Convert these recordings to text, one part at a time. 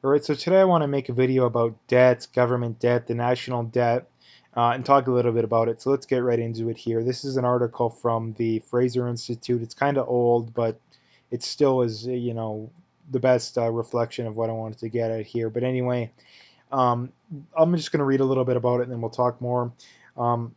All right, so today I want to make a video about debt, government debt, the national debt, and talk a little bit about it. So let's get right into it here. This is an article from the Fraser Institute. It's kind of old, but it still is, the best reflection of what I wanted to get at here. But anyway, um, I'm just going to read a little bit about it, and then we'll talk more. Um,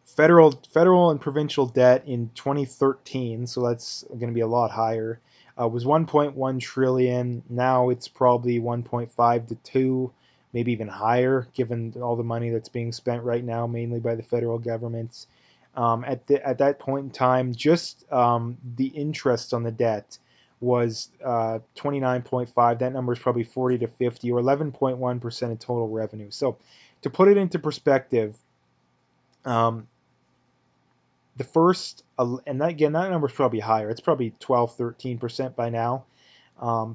federal and provincial debt in 2013, so that's going to be a lot higher, was 1.1 trillion. Now it's probably 1.5 to 2, maybe even higher, given all the money that's being spent right now, mainly by the federal governments. At that point in time, just the interest on the debt was 29.5. That number is probably 40 to 50, or 11.1% of total revenue. So, to put it into perspective, um, the first, and that, again, that number is probably higher. It's probably 12, 13% by now,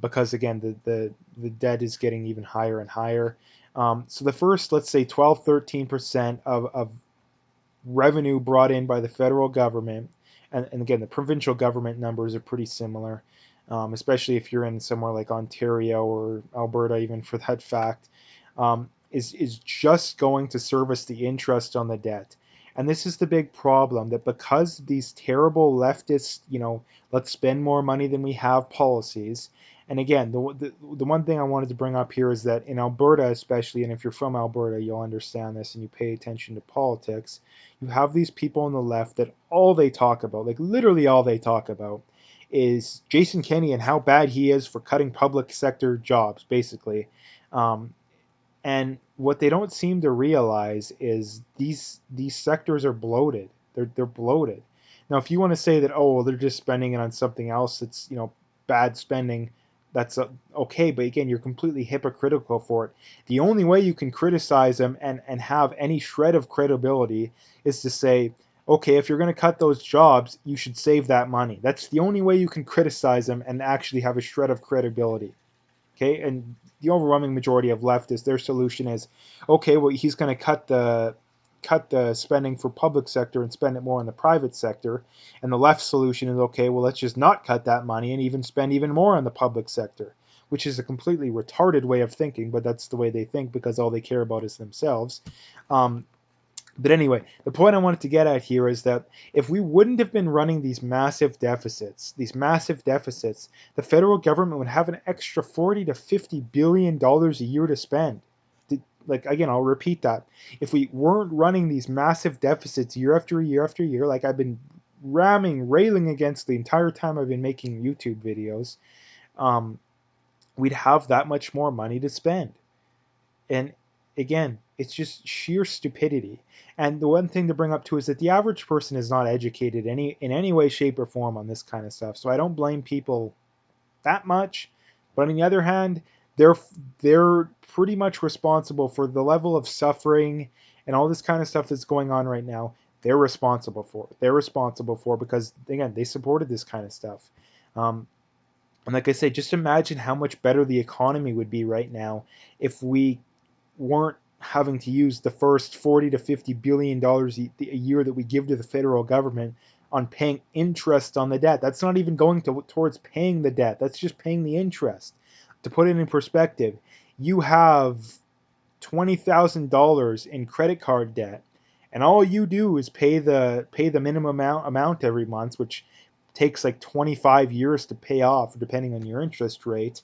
because again, the debt is getting even higher and higher. So the first, let's say 12, 13% of revenue brought in by the federal government, and again, the provincial government numbers are pretty similar, especially if you're in somewhere like Ontario or Alberta, even for that fact, is just going to service the interest on the debt. And this is the big problem, that because these terrible leftist, let's spend more money than we have policies. And again, the one thing I wanted to bring up here is that in Alberta, especially, and if you're from Alberta, you'll understand this and you pay attention to politics, you have these people on the left that all they talk about, like literally all they talk about, is Jason Kenney and how bad he is for cutting public sector jobs, basically. Um, and what they don't seem to realize is these sectors are bloated. They're bloated. Now, if you want to say that, oh, well, they're just spending it on something else that's bad spending, that's okay. But again, you're completely hypocritical for it. The only way you can criticize them and have any shred of credibility is to say, okay, if you're going to cut those jobs, you should save that money. That's the only way you can criticize them and actually have a shred of credibility. Okay, and the overwhelming majority of leftists, their solution is, okay, well, he's going to cut the spending for public sector and spend it more in the private sector. And the left solution is, okay, well, let's just not cut that money and even spend even more on the public sector, which is a completely retarded way of thinking, but that's the way they think because all they care about is themselves. Um, but anyway, the point I wanted to get at here is that if we wouldn't have been running these massive deficits, the federal government would have an extra 40 to 50 billion dollars a year to spend. Like, again, I'll repeat that. If we weren't running these massive deficits year after year after year, like I've been railing against the entire time I've been making YouTube videos, um, we'd have that much more money to spend. And again, it's just sheer stupidity. And the one thing to bring up too is that the average person is not educated in any way, shape, or form on this kind of stuff. So I don't blame people that much. But on the other hand, they're they're pretty much responsible for the level of suffering and all this kind of stuff that's going on right now. They're responsible for. They're responsible for because again, they supported this kind of stuff. Um, and like I say, just imagine how much better the economy would be right now if we weren't having to use the first 40 to 50 billion dollars a year that we give to the federal government on paying interest on the debt. That's not even going towards paying the debt. That's just paying the interest. To put it in perspective, you have $20,000 in credit card debt, and all you do is pay the minimum amount every month, which takes like 25 years to pay off, depending on your interest rate.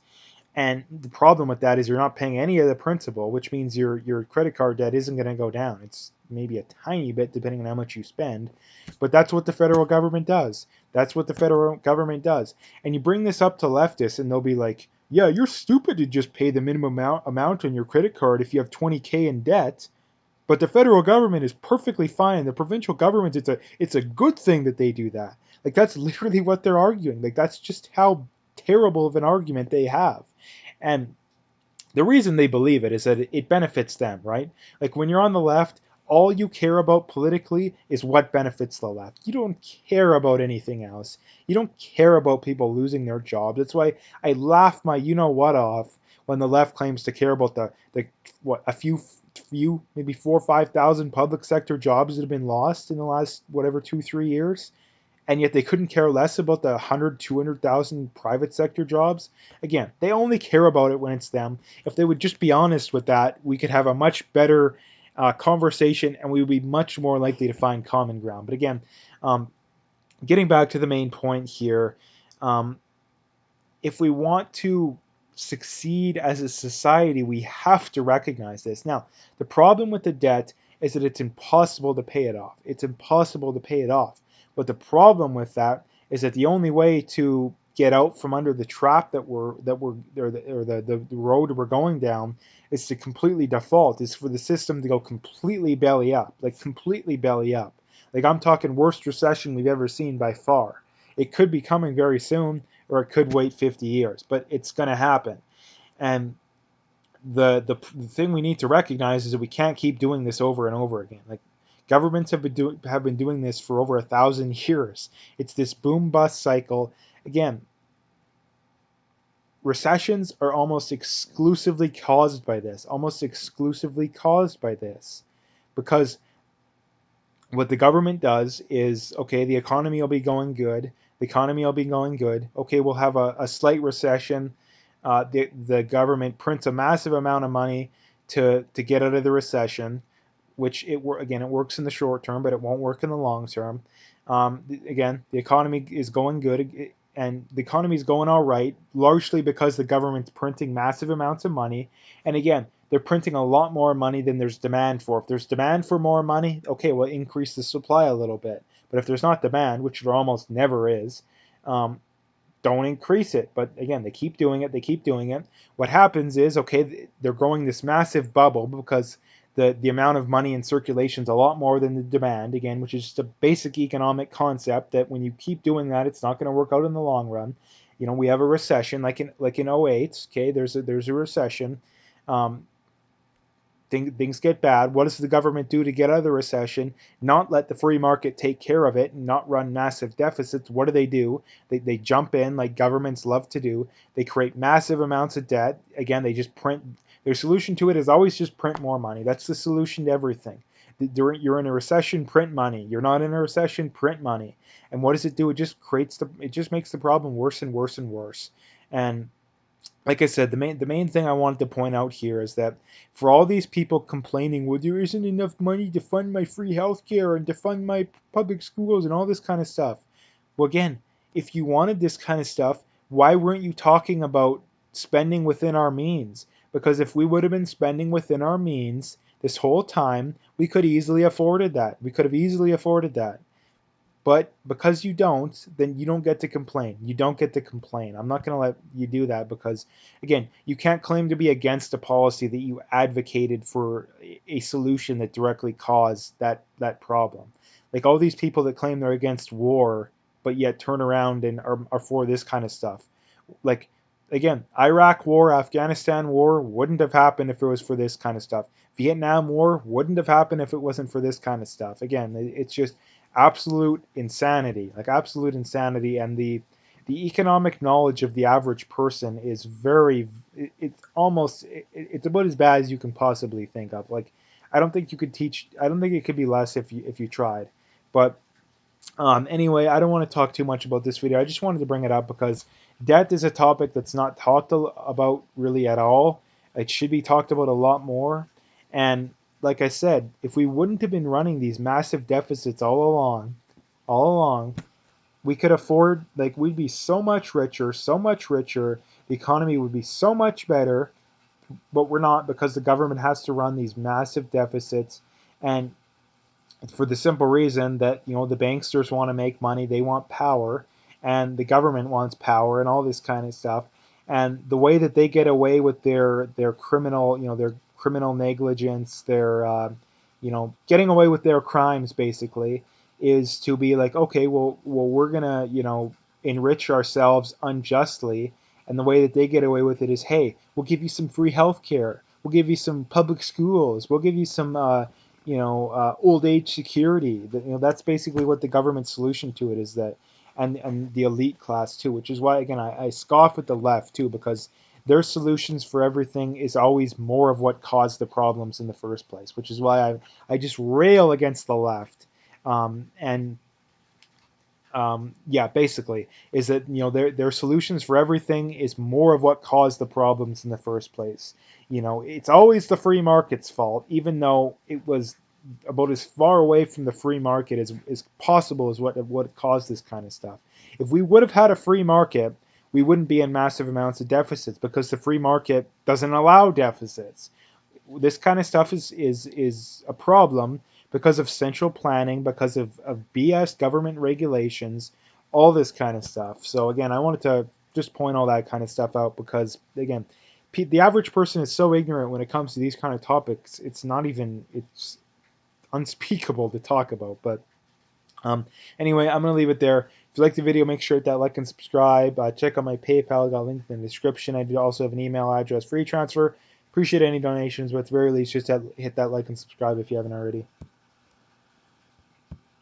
And the problem with that is you're not paying any of the principal, which means your credit card debt isn't going to go down. It's maybe a tiny bit depending on how much you spend, but that's what the federal government does. That's what the federal government does. And you bring this up to leftists, and they'll be like, "Yeah, you're stupid to just pay the minimum amount on your credit card if you have 20K in debt." But the federal government is perfectly fine. The provincial government, it's a good thing that they do that. Like that's literally what they're arguing. Like that's just how terrible of an argument they have. And the reason they believe it is that it benefits them, right? Like when you're on the left, all you care about politically is what benefits the left. You don't care about anything else. You don't care about people losing their jobs. That's why I laugh my you know what off when the left claims to care about the what a few maybe 4 or 5,000 public sector jobs that have been lost in the last whatever 2 3 years. and yet they couldn't care less about the 100, 200,000 private sector jobs. Again, they only care about it when it's them. If they would just be honest with that, we could have a much better conversation, and we would be much more likely to find common ground. But again, getting back to the main point here, um, if we want to succeed as a society, we have to recognize this. Now, the problem with the debt is that it's impossible to pay it off. It's impossible to pay it off. But the problem with that is that the only way to get out from under the trap or the road we're going down is to completely default, is for the system to go completely belly up, like completely belly up. Like I'm talking worst recession we've ever seen by far. It could be coming very soon, or it could wait 50 years, but it's going to happen. And the thing we need to recognize is that we can't keep doing this over and over again. Like governments have been doing this for over 1,000 years. It's this boom bust cycle. Again, recessions are almost exclusively caused by this. Almost exclusively caused by this, because what the government does is, okay, the economy will be going good. The economy will be going good. Okay, we'll have a slight recession. The government prints a massive amount of money to get out of the recession, which it works in the short term, but it won't work in the long term. Again, the economy is going good, and the economy is going all right, largely because the government's printing massive amounts of money. And again, they're printing a lot more money than there's demand for. If there's demand for more money, okay, well, increase the supply a little bit. But if there's not demand, which there almost never is, don't increase it. But again, they keep doing it. They keep doing it. What happens is, okay, they're growing this massive bubble because the amount of money in circulation is a lot more than the demand, again, which is just a basic economic concept that when you keep doing that, it's not going to work out in the long run. You know, we have a recession like in 08, okay, there's a recession. Um, things get bad. What does the government do to get out of the recession? Not let the free market take care of it and not run massive deficits. What do? They jump in like governments love to do. They create massive amounts of debt. Again, they just print. Their solution to it is always just print more money. That's the solution to everything. You're in a recession, print money. You're not in a recession, print money. And what does it do? It just makes the problem worse and worse and worse. And like I said, the main thing I wanted to point out here is that for all these people complaining, well, there isn't enough money to fund my free healthcare and to fund my public schools and all this kind of stuff. Well, again, if you wanted this kind of stuff, why weren't you talking about spending within our means? Because if we would have been spending within our means this whole time, we could easily afforded that. We could have easily afforded that. But because you don't, then you don't get to complain. You don't get to complain. I'm not going to let you do that because, again, you can't claim to be against a policy that you advocated for a solution that directly caused that problem. Like all these people that claim they're against war, but yet turn around and are for this kind of stuff. Like, again, Iraq war, Afghanistan war wouldn't have happened if it was for this kind of stuff. Vietnam war wouldn't have happened if it wasn't for this kind of stuff. Again, it's just absolute insanity, like absolute insanity. And the economic knowledge of the average person is it's about as bad as you can possibly think of. Like I don't think you could teach, I don't think it could be less if you tried. But anyway, I don't want to talk too much about this video. I just wanted to bring it up because debt is a topic that's not talked about really at all. It should be talked about a lot more. And like I said, if we wouldn't have been running these massive deficits all along, we could afford, like, we'd be so much richer, so much richer. The economy would be so much better, but we're not because the government has to run these massive deficits. And for the simple reason that the banksters want to make money, they want power, and the government wants power, and all this kind of stuff. And the way that they get away with their criminal their criminal negligence, their getting away with their crimes basically, is to be like, okay, well we're gonna enrich ourselves unjustly. And the way that they get away with it is, hey, we'll give you some free health care, we'll give you some public schools, we'll give you some old age security. That's basically what the government solution to it is. That, and the elite class too, which is why again I scoff at the left too, because their solutions for everything is always more of what caused the problems in the first place, which is why I just rail against the left. And Yeah, basically, is that their solutions for everything is more of what caused the problems in the first place. It's always the free market's fault, even though it was about as far away from the free market as possible is what caused this kind of stuff. If we would have had a free market, we wouldn't be in massive amounts of deficits because the free market doesn't allow deficits. This kind of stuff is a problem because of central planning, because of BS government regulations, all this kind of stuff. So again, I wanted to just point all that kind of stuff out because again, the average person is so ignorant when it comes to these kind of topics. It's unspeakable to talk about. But anyway, I'm going to leave it there. If you like the video, make sure to hit that like and subscribe. Check out my PayPal. I got a link in the description. I do also have an email address, free transfer. Appreciate any donations, but at the very least, just hit that like and subscribe if you haven't already.